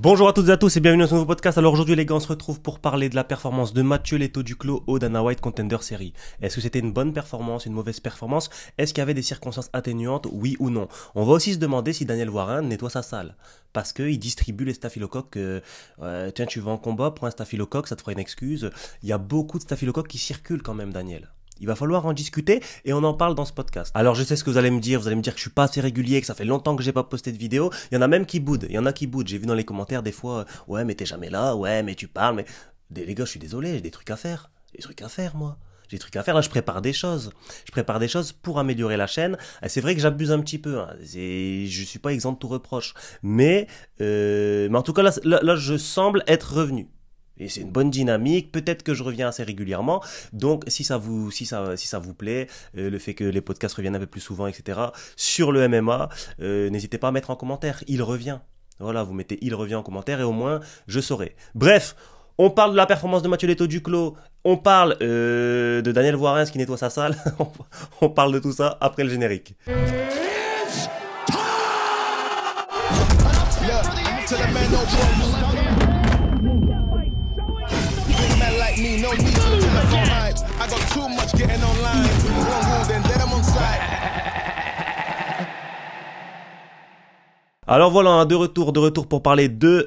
Bonjour à toutes et à tous et bienvenue dans ce nouveau podcast. Alors aujourd'hui les gars, on se retrouve pour parler de la performance de Mathieu Leto Duclos au Dana White Contender Series. Est-ce que c'était une bonne performance, une mauvaise performance? Est-ce qu'il y avait des circonstances atténuantes, oui ou non? On va aussi se demander si Daniel Warin nettoie sa salle. Parce qu'il distribue les staphylocoques. Tiens, tu vas en combat, prends un staphylocoque, ça te fera une excuse. Il y a beaucoup de staphylocoques qui circulent quand même, Daniel. Il va falloir en discuter et on en parle dans ce podcast. Alors je sais ce que vous allez me dire que je suis pas assez régulier, que ça fait longtemps que j'ai pas posté de vidéo. Il y en a même qui boudent, j'ai vu dans les commentaires des fois, ouais mais t'es jamais là, ouais mais tu parles, mais... Les gars, je suis désolé, j'ai des trucs à faire. J'ai des trucs à faire moi. J'ai des trucs à faire, là je prépare des choses. Je prépare des choses pour améliorer la chaîne. C'est vrai que j'abuse un petit peu, hein. Je suis pas exempt de tout reproche. Mais en tout cas là je semble être revenu. Et c'est une bonne dynamique, peut-être que je reviens assez régulièrement, donc si ça vous plaît, le fait que les podcasts reviennent un peu plus souvent, etc., sur le MMA, n'hésitez pas à mettre en commentaire, il revient. Voilà, vous mettez il revient en commentaire et au moins je saurai. Bref, on parle de la performance de Mathieu Leto Duclos, on parle de Daniel Warin qui nettoie sa salle, on parle de tout ça après le générique. No need to telephone hype. I got too much getting online. One rule, then I'm on site. Alors voilà, de retour pour parler du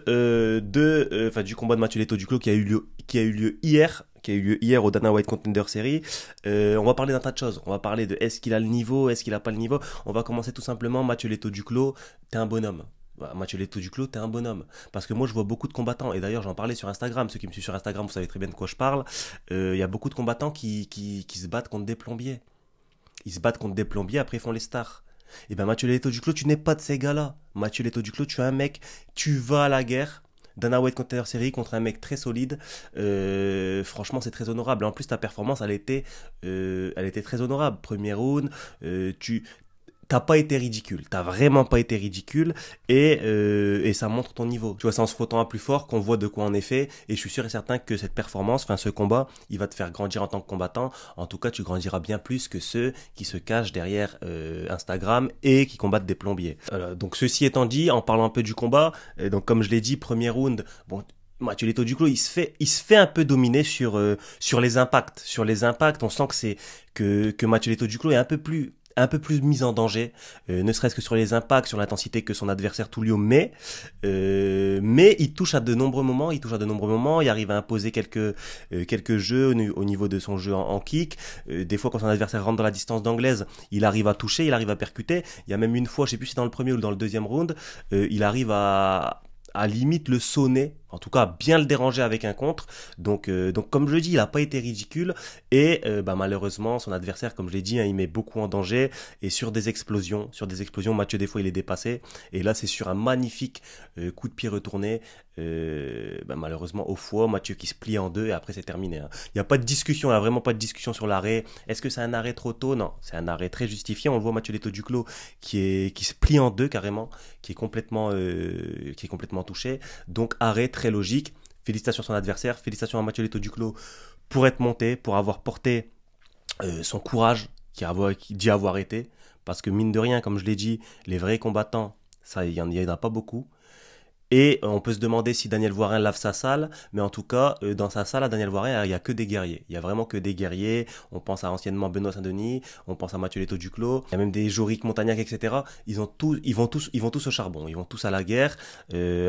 combat de Mathieu Leto Duclos qui a eu lieu hier au Dana White Contender Series. On va parler d'un tas de choses. On va parler de est-ce qu'il a le niveau, est-ce qu'il a pas le niveau. On va commencer tout simplement. Mathieu Leto Duclos, t'es un bonhomme. Mathieu Leto Duclos, t'es un bonhomme. Parce que moi, je vois beaucoup de combattants. Et d'ailleurs, j'en parlais sur Instagram. Ceux qui me suivent sur Instagram, vous savez très bien de quoi je parle. Il y a beaucoup de combattants qui se battent contre des plombiers. Ils se battent contre des plombiers, après ils font les stars. Et ben Mathieu Leto Duclos, tu n'es pas de ces gars-là. Mathieu Leto Duclos, tu es un mec, tu vas à la guerre. Dana White Contender Series contre un mec très solide. Franchement, c'est très honorable. En plus, ta performance, elle était très honorable. Premier round, t'as pas été ridicule, t'as vraiment pas été ridicule et ça montre ton niveau. Tu vois, c'est en se frottant à plus fort qu'on voit de quoi on est fait et je suis sûr et certain que cette performance, ce combat, il va te faire grandir en tant que combattant. En tout cas, tu grandiras bien plus que ceux qui se cachent derrière Instagram et qui combattent des plombiers. Donc ceci étant dit, en parlant un peu du combat, donc comme je l'ai dit, premier round, bon... Mathieu Leto Duclos, il se fait un peu dominer sur les impacts. Sur les impacts, on sent que Mathieu Leto Duclos est un peu plus mis en danger, ne serait-ce que sur les impacts, sur l'intensité que son adversaire Tullio met, mais il touche à de nombreux moments, il arrive à imposer quelques jeux au niveau de son jeu en kick, des fois quand son adversaire rentre dans la distance d'anglaise, il arrive à toucher, il arrive à percuter, il y a même une fois, je sais plus si c'est dans le premier ou dans le deuxième round, il arrive à limite le sonner, en tout cas bien le déranger avec un contre, donc comme je le dis, il a pas été ridicule et malheureusement son adversaire, comme je l'ai dit, il met beaucoup en danger et sur des explosions, Mathieu des fois il est dépassé et là c'est sur un magnifique coup de pied retourné, malheureusement au foie, Mathieu qui se plie en deux et après c'est terminé, hein. Il n'y a pas de discussion, il n'y a vraiment pas de discussion sur l'arrêt. Est-ce que c'est un arrêt trop tôt? Non, c'est un arrêt très justifié. On le voit, Mathieu Leto Duclos qui se plie en deux carrément, qui est complètement touché, donc arrêt très logique. Félicitations à son adversaire, félicitations à Mathieu Leto Duclos pour être monté, pour avoir porté son courage d'y avoir été, parce que mine de rien, comme je l'ai dit, les vrais combattants, ça il y en a pas beaucoup. Et on peut se demander si Daniel Warin lave sa salle, mais en tout cas, dans sa salle, à Daniel Warin, il y a que des guerriers. Il y a vraiment que des guerriers. On pense à anciennement Benoît Saint-Denis, on pense à Mathieu Leto Duclos, il y a même des Jorick Montagnac, etc. Ils vont tous au charbon, ils vont tous à la guerre.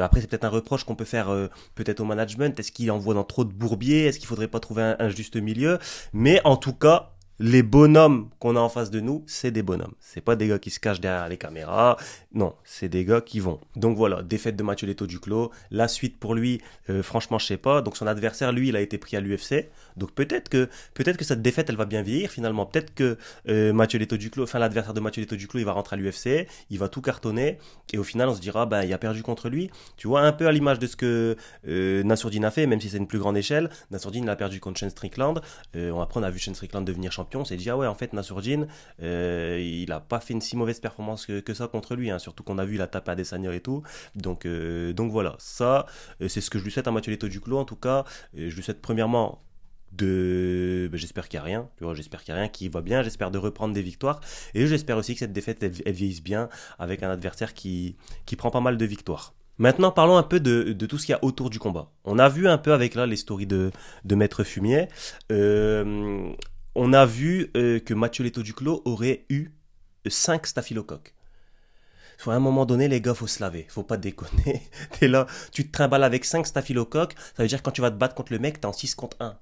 Après, c'est peut-être un reproche qu'on peut faire peut-être au management. Est-ce qu'il envoie dans trop de bourbiers? Est-ce qu'il faudrait pas trouver un juste milieu? Mais en tout cas, les bonhommes qu'on a en face de nous, c'est des bonhommes. C'est pas des gars qui se cachent derrière les caméras. Non, c'est des gars qui vont. Donc voilà, défaite de Mathieu Leto Duclos. La suite pour lui, franchement, je sais pas. Donc son adversaire, lui, il a été pris à l'UFC. Donc peut-être que cette défaite, elle va bien vieillir finalement. Peut-être que Mathieu Leto Duclos, l'adversaire de Mathieu Leto Duclos, il va rentrer à l'UFC, il va tout cartonner. Et au final, on se dira, il a perdu contre lui. Tu vois, un peu à l'image de ce que Nassourdine a fait, même si c'est une plus grande échelle. Nassourdine, il a perdu contre Shane Strickland. Après, on a vu Shane Strickland devenir champion. On s'est dit, ah ouais, en fait, Nassourdine, il a pas fait une si mauvaise performance que ça contre lui, hein. Surtout qu'on a vu la tape à Adesanya et tout. Donc voilà, ça, c'est ce que je lui souhaite à Mathieu Leto Duclos, en tout cas. Je lui souhaite premièrement j'espère qu'il n'y a rien, tu vois, j'espère qu'il n'y a rien, qui va bien, j'espère de reprendre des victoires, et j'espère aussi que cette défaite, elle vieillisse bien, avec un adversaire qui prend pas mal de victoires. Maintenant, parlons un peu de tout ce qu'il y a autour du combat. On a vu un peu avec là les stories de Maître Fumier. Euh, on a vu que Mathieu Leto Duclos aurait eu 5 staphylocoques. À un moment donné, les gars, faut se laver. Faut pas déconner. T'es là, tu te trimbales avec 5 staphylocoques. Ça veut dire que quand tu vas te battre contre le mec, t'es en 6 contre 1.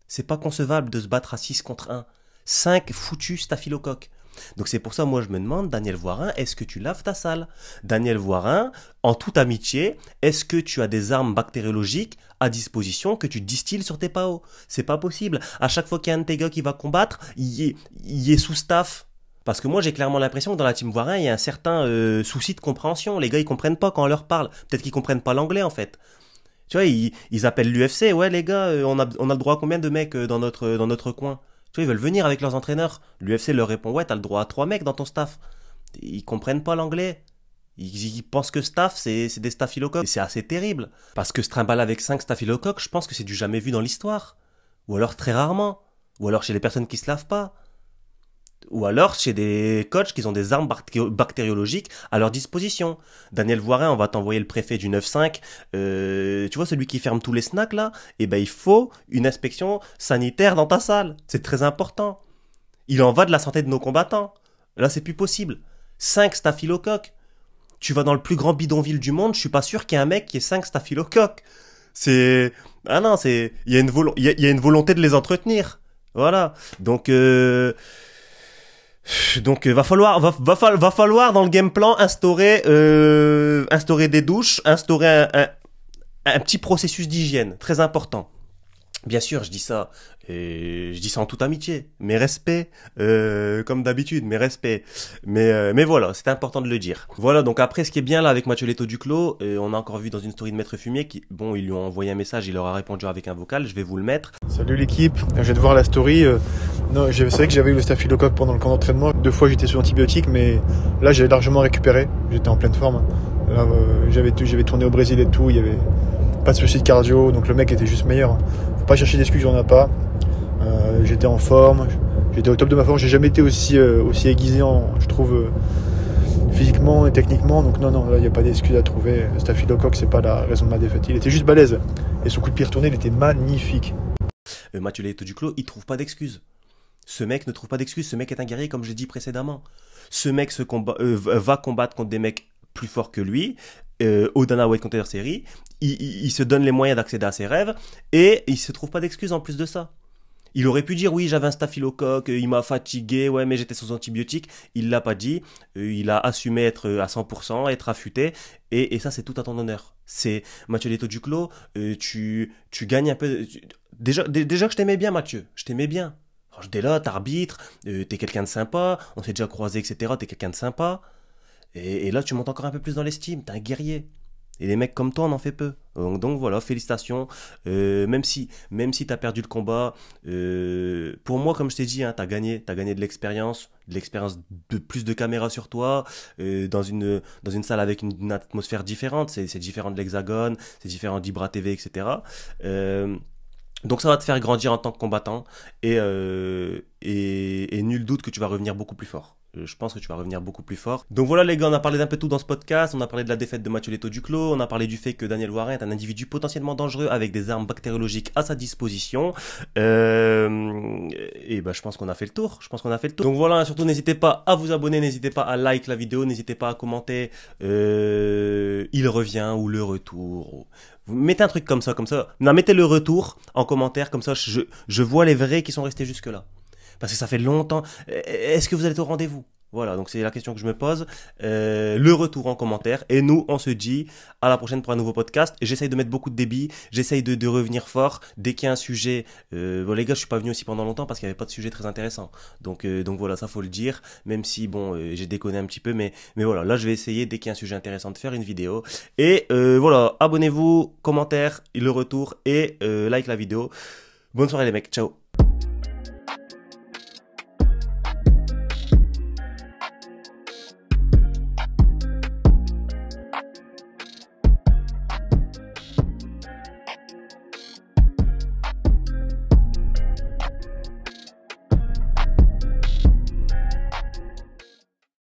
C'est pas concevable de se battre à 6 contre 1. 5 foutus staphylocoques. Donc c'est pour ça, moi, je me demande, Daniel Voirin, est-ce que tu laves ta salle? Daniel Voirin, en toute amitié, est-ce que tu as des armes bactériologiques à disposition que tu distilles sur tes PAO? C'est pas possible. À chaque fois qu'il y a un de tes gars qui va combattre, il est sous staff. Parce que moi, j'ai clairement l'impression que dans la team Voirin, il y a un certain souci de compréhension. Les gars, ils comprennent pas quand on leur parle. Peut-être qu'ils comprennent pas l'anglais, en fait. Tu vois, ils appellent l'UFC. Ouais, les gars, on a le droit à combien de mecs dans notre coin? Tu vois, ils veulent venir avec leurs entraîneurs. L'UFC leur répond, ouais, t'as le droit à 3 mecs dans ton staff. Ils comprennent pas l'anglais. Ils pensent que staff, c'est des staphylocoques. Et c'est assez terrible. Parce que se trimballer avec 5 staphylocoques, je pense que c'est du jamais vu dans l'histoire. Ou alors très rarement. Ou alors chez les personnes qui se lavent pas. Ou alors chez des coachs qui ont des armes bactériologiques à leur disposition. Daniel Voirin, on va t'envoyer le préfet du 9-5. Tu vois, celui qui ferme tous les snacks là, eh ben il faut une inspection sanitaire dans ta salle. C'est très important. Il en va de la santé de nos combattants. Là, c'est plus possible. 5 staphylocoques. Tu vas dans le plus grand bidonville du monde, je suis pas sûr qu'il y ait un mec qui ait 5 staphylocoques. C'est... Ah non, c'est... Il y a une volonté de les entretenir. Voilà. Donc va falloir dans le game plan instaurer des douches, instaurer un petit processus d'hygiène très important. Bien sûr, je dis ça en toute amitié, mes respects, comme d'habitude, mes respects. Mais voilà, c'est important de le dire. Voilà, donc après, ce qui est bien là avec Mathieu Leto Duclos, on a encore vu dans une story de Maître Fumier, bon, ils lui ont envoyé un message, il leur a répondu avec un vocal, je vais vous le mettre. Salut l'équipe, je viens de voir la story. Non, c'est vrai que j'avais eu le staphylocoque pendant le camp d'entraînement. 2 fois j'étais sous antibiotiques, mais là j'avais largement récupéré. J'étais en pleine forme. Là, j'avais tourné au Brésil et tout, il y avait pas de soucis de cardio, donc le mec était juste meilleur. Faut pas chercher d'excuses, j'en ai pas. J'étais en forme, j'étais au top de ma forme. J'ai jamais été aussi aiguisé, je trouve, physiquement et techniquement. Donc non, là il n'y a pas d'excuses à trouver. Le staphylocoque, c'est pas la raison de ma défaite. Il était juste balèze et son coup de pied retourné, il était magnifique. Mathieu Leto Duclos, il trouve pas d'excuses. Ce mec ne trouve pas d'excuses. Ce mec est un guerrier, comme je l'ai dit précédemment. Ce mec va combattre contre des mecs plus forts que lui, au Dana White Contender Series. Il se donne les moyens d'accéder à ses rêves et il se trouve pas d'excuses en plus de ça. Il aurait pu dire oui, j'avais un staphylocoque, il m'a fatigué, ouais, mais j'étais sous antibiotiques. Il l'a pas dit. Il a assumé être à 100%, être affûté, et ça c'est tout à ton honneur. C'est Mathieu Leto Duclos. Tu gagnes un peu. Déjà que je t'aimais bien, Mathieu. Je t'aimais bien. Alors, t'es là, t'arbitres, t'es quelqu'un de sympa, on s'est déjà croisé, etc. T'es quelqu'un de sympa. Et là, tu montes encore un peu plus dans l'estime. T'es un guerrier. Et les mecs comme toi, on en fait peu. Donc voilà, félicitations. Même si t'as perdu le combat, pour moi, comme je t'ai dit, hein, t'as gagné de l'expérience de plus de caméras sur toi, dans une salle avec une atmosphère différente. C'est différent de l'Hexagone, c'est différent d'Ibra TV, etc. Donc ça va te faire grandir en tant que combattant et nul doute que tu vas revenir beaucoup plus fort. Je pense que tu vas revenir beaucoup plus fort. Donc voilà les gars, on a parlé d'un peu tout dans ce podcast. On a parlé de la défaite de Mathieu Leto Duclos. On a parlé du fait que Daniel Voirin est un individu potentiellement dangereux avec des armes bactériologiques à sa disposition. Et ben je pense qu'on a fait le tour. Donc voilà, surtout n'hésitez pas à vous abonner, n'hésitez pas à like la vidéo, n'hésitez pas à commenter. Il revient ou le retour. Vous mettez un truc comme ça. Non, mettez le retour en commentaire, comme ça je vois les vrais qui sont restés jusque là. Parce que ça fait longtemps. Est-ce que vous êtes au rendez-vous? Voilà, donc c'est la question que je me pose. Le retour en commentaire. Et nous, on se dit à la prochaine pour un nouveau podcast. J'essaye de mettre beaucoup de débit. J'essaye de revenir fort. Dès qu'il y a un sujet... bon les gars, je suis pas venu aussi pendant longtemps parce qu'il n'y avait pas de sujet très intéressant. Donc voilà, ça faut le dire. Même si, bon, j'ai déconné un petit peu. Mais voilà, là je vais essayer, dès qu'il y a un sujet intéressant, de faire une vidéo. Et voilà, abonnez-vous, commentaire, le retour et like la vidéo. Bonne soirée les mecs, ciao.